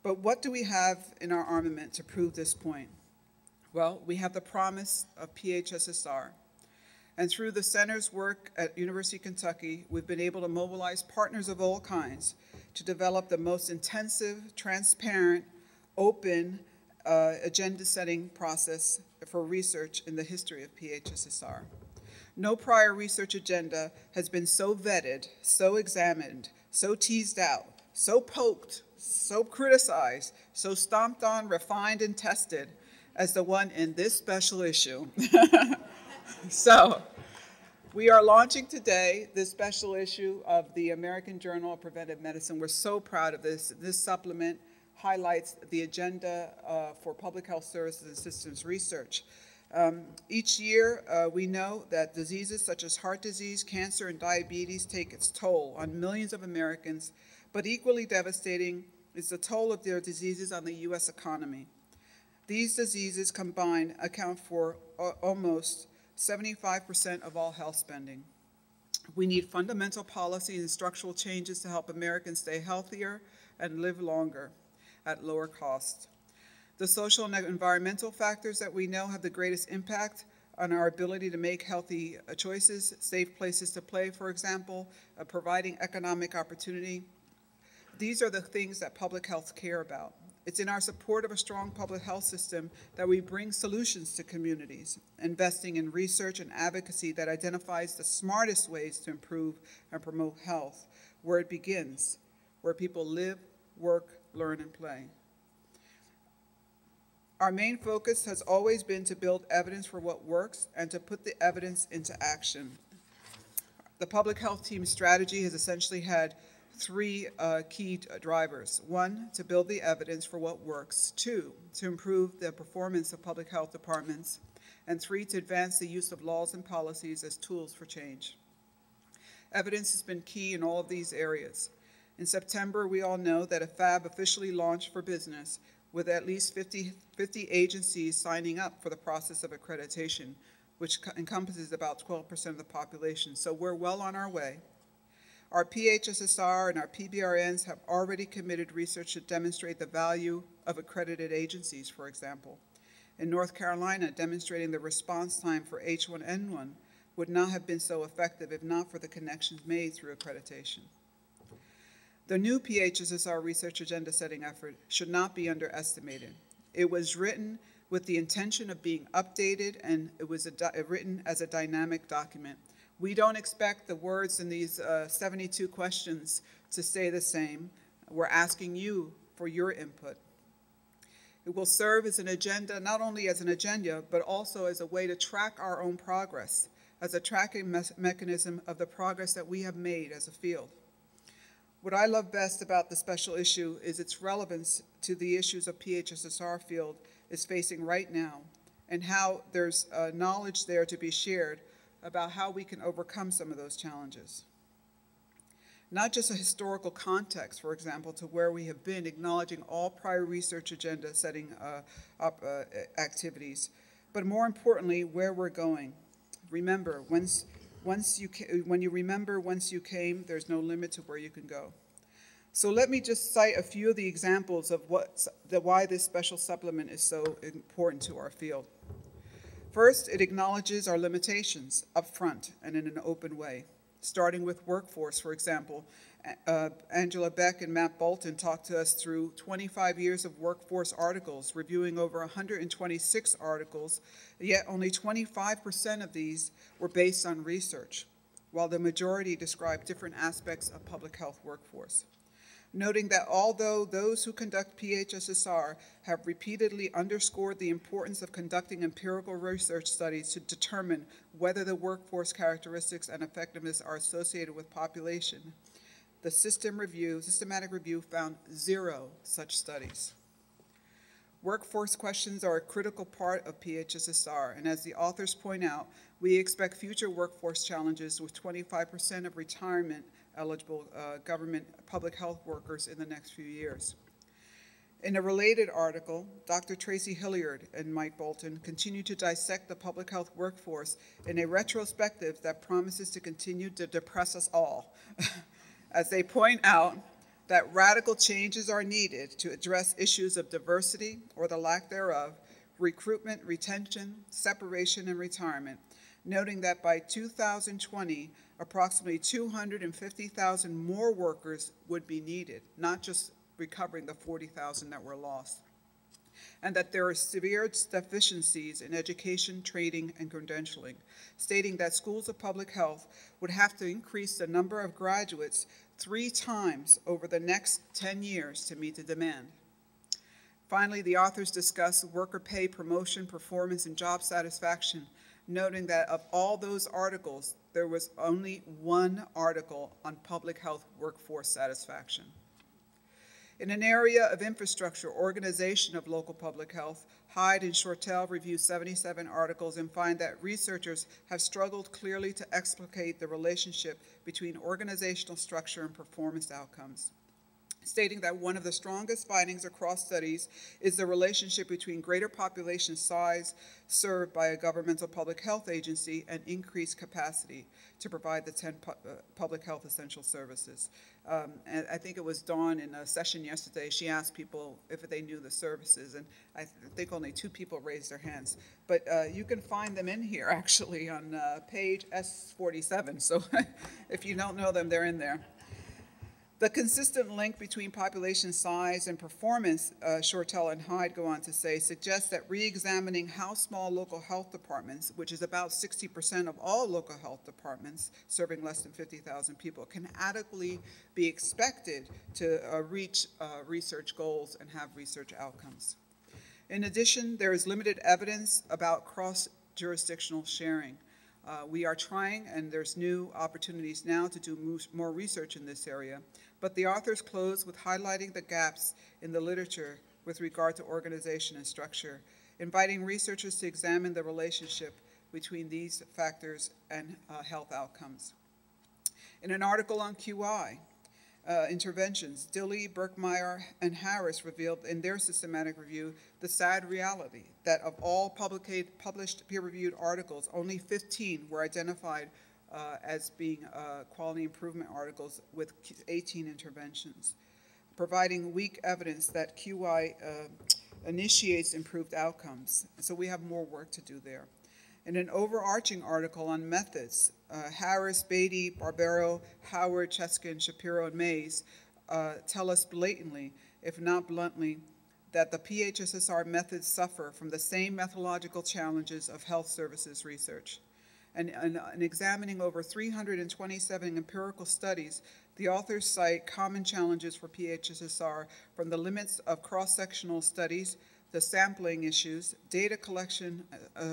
But what do we have in our armament to prove this point? Well, we have the promise of PHSSR. And through the center's work at University of Kentucky, we've been able to mobilize partners of all kinds to develop the most intensive, transparent, open agenda-setting process for research in the history of PHSSR. No prior research agenda has been so vetted, so examined, so teased out, so poked, so criticized, so stomped on, refined, and tested as the one in this special issue. So, we are launching today this special issue of the American Journal of Preventive Medicine. We're so proud of this. This supplement highlights the agenda for public health services and systems research. Each year, we know that diseases such as heart disease, cancer, and diabetes take its toll on millions of Americans, but equally devastating is the toll of their diseases on the U.S. economy. These diseases combined account for almost 75% of all health spending. We need fundamental policy and structural changes to help Americans stay healthier and live longer at lower cost. The social and environmental factors that we know have the greatest impact on our ability to make healthy choices, safe places to play, for example, providing economic opportunity. These are the things that public health care about. It's in our support of a strong public health system that we bring solutions to communities, investing in research and advocacy that identifies the smartest ways to improve and promote health, where it begins, where people live, work, learn, and play. Our main focus has always been to build evidence for what works and to put the evidence into action. The public health team's strategy has essentially had three key drivers. One, to build the evidence for what works. Two, to improve the performance of public health departments. And three, to advance the use of laws and policies as tools for change. Evidence has been key in all of these areas. In September, we all know that a FAB officially launched for business with at least 50 agencies signing up for the process of accreditation, which encompasses about 12% of the population. So we're well on our way. Our PHSSR and our PBRNs have already committed research to demonstrate the value of accredited agencies, for example. In North Carolina, demonstrating the response time for H1N1 would not have been so effective if not for the connections made through accreditation. The new PHSSR research agenda setting effort should not be underestimated. It was written with the intention of being updated, and it was written as a dynamic document. We don't expect the words in these 72 questions to stay the same. We're asking you for your input. It will serve as an agenda, not only as an agenda, but also as a way to track our own progress, as a tracking mechanism of the progress that we have made as a field. What I love best about the special issue is its relevance to the issues of PHSSR field is facing right now, and how there's knowledge there to be shared about how we can overcome some of those challenges. Not just a historical context, for example, to where we have been, acknowledging all prior research agenda setting up activities, but more importantly, where we're going. Remember, when you remember once you came, there's no limit to where you can go. So let me just cite a few of the examples of why this special supplement is so important to our field. First, it acknowledges our limitations up front and in an open way. Starting with workforce, for example, Angela Beck and Matt Bolton talked to us through 25 years of workforce articles, reviewing over 126 articles, yet only 25% of these were based on research, while the majority described different aspects of public health workforce. Noting that although those who conduct PHSSR have repeatedly underscored the importance of conducting empirical research studies to determine whether the workforce characteristics and effectiveness are associated with population, the systematic review found 0 such studies. Workforce questions are a critical part of PHSSR, and as the authors point out, we expect future workforce challenges with 25% of retirement eligible government public health workers in the next few years. In a related article, Dr. Tracy Hilliard and Mike Bolton continue to dissect the public health workforce in a retrospective that promises to continue to depress us all. As they point out, that radical changes are needed to address issues of diversity or the lack thereof, recruitment, retention, separation, and retirement, noting that by 2020, approximately 250,000 more workers would be needed, not just recovering the 40,000 that were lost, and that there are severe deficiencies in education, training, and credentialing, stating that schools of public health would have to increase the number of graduates 3 times over the next 10 years to meet the demand. Finally, the authors discuss worker pay, promotion, performance, and job satisfaction, noting that of all those articles, there was only one article on public health workforce satisfaction. In an area of infrastructure, organization of local public health, Hyde and Shortell review 77 articles and find that researchers have struggled clearly to explicate the relationship between organizational structure and performance outcomes, stating that one of the strongest findings across studies is the relationship between greater population size served by a governmental public health agency and increased capacity to provide the 10 public health essential services. And I think it was Dawn in a session yesterday, she asked people if they knew the services, and I think only 2 people raised their hands. But you can find them in here, actually, on page S47, so if you don't know them, they're in there. The consistent link between population size and performance, Shortell and Hyde go on to say, suggests that re-examining how small local health departments, which is about 60% of all local health departments serving less than 50,000 people, can adequately be expected to reach research goals and have research outcomes. In addition, there is limited evidence about cross-jurisdictional sharing. We are trying, and there's new opportunities now to do more research in this area, but the authors close with highlighting the gaps in the literature with regard to organization and structure, inviting researchers to examine the relationship between these factors and health outcomes. In an article on QI interventions, Dilley, Birkmeyer, and Harris revealed in their systematic review the sad reality that of all published peer-reviewed articles, only 15 were identified as being quality improvement articles with 18 interventions, providing weak evidence that QI initiates improved outcomes. So we have more work to do there. In an overarching article on methods, Harris, Beatty, Barbero, Howard, Cheskin, Shapiro, and Mays tell us blatantly, if not bluntly, that the PHSSR methods suffer from the same methodological challenges of health services research. And in examining over 327 empirical studies, the authors cite common challenges for PHSSR from the limits of cross-sectional studies, the sampling issues, data collection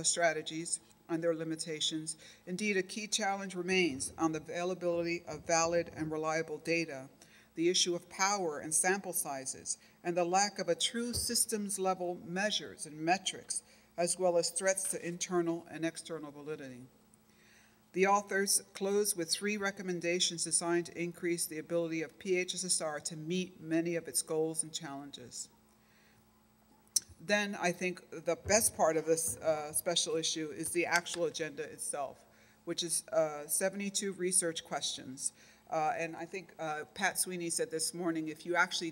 strategies, and their limitations. Indeed, a key challenge remains on the availability of valid and reliable data, the issue of power and sample sizes, and the lack of a true systems-level measures and metrics, as well as threats to internal and external validity. The authors close with 3 recommendations designed to increase the ability of PHSSR to meet many of its goals and challenges. Then I think the best part of this special issue is the actual agenda itself, which is 72 research questions. And I think Pat Sweeney said this morning, if you actually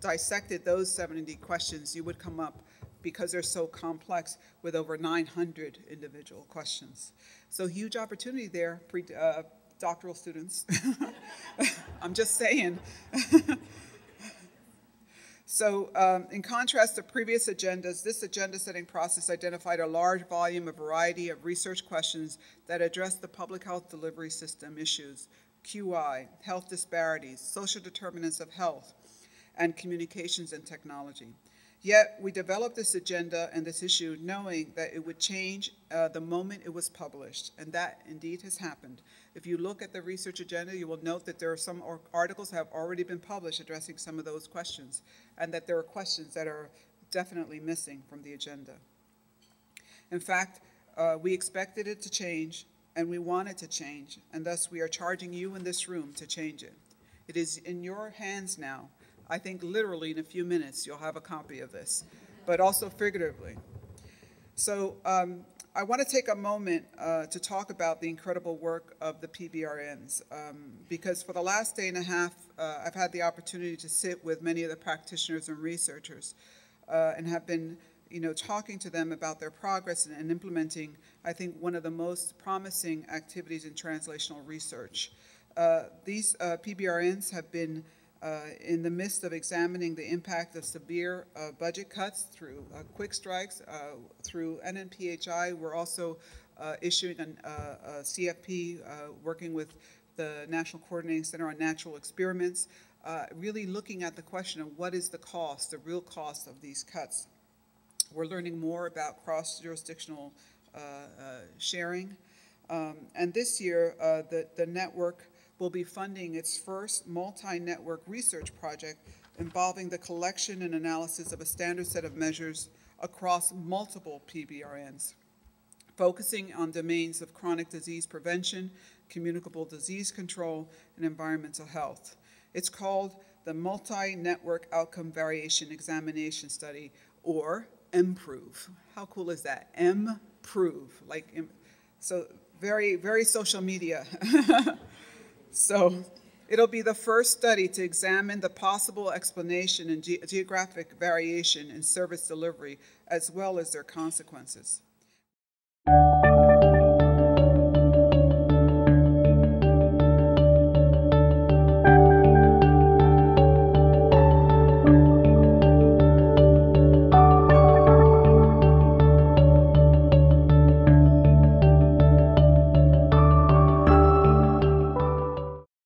dissected those 70 questions, you would come up, because they're so complex, with over 900 individual questions. So huge opportunity there, doctoral students. I'm just saying. So in contrast to previous agendas, this agenda-setting process identified a large volume, a variety of research questions that address the public health delivery system issues, QI, health disparities, social determinants of health, and communications and technology. Yet we developed this agenda and this issue knowing that it would change the moment it was published, and that indeed has happened. If you look at the research agenda, you will note that there are some articles that have already been published addressing some of those questions, and that there are questions that are definitely missing from the agenda. In fact, we expected it to change, and we want it to change, and thus we are charging you in this room to change it. It is in your hands now. I think literally in a few minutes you'll have a copy of this, but also figuratively. So I want to take a moment to talk about the incredible work of the PBRNs, because for the last day and a half, I've had the opportunity to sit with many of the practitioners and researchers and have been talking to them about their progress and implementing, I think, one of the most promising activities in translational research. These PBRNs have been in the midst of examining the impact of severe budget cuts through quick strikes, through NNPHI. We're also issuing a CFP, working with the National Coordinating Center on Natural Experiments, really looking at the question of what is the cost, the real cost of these cuts. We're learning more about cross-jurisdictional sharing. And this year, the network will be funding its first multi-network research project involving the collection and analysis of a standard set of measures across multiple PBRNs, focusing on domains of chronic disease prevention, communicable disease control, and environmental health. It's called the Multi-Network Outcome Variation Examination Study, or MPROVE. How cool is that? MPROVE, so very, very social media. So it'll be the first study to examine the possible explanation and geographic variation in service delivery, as well as their consequences.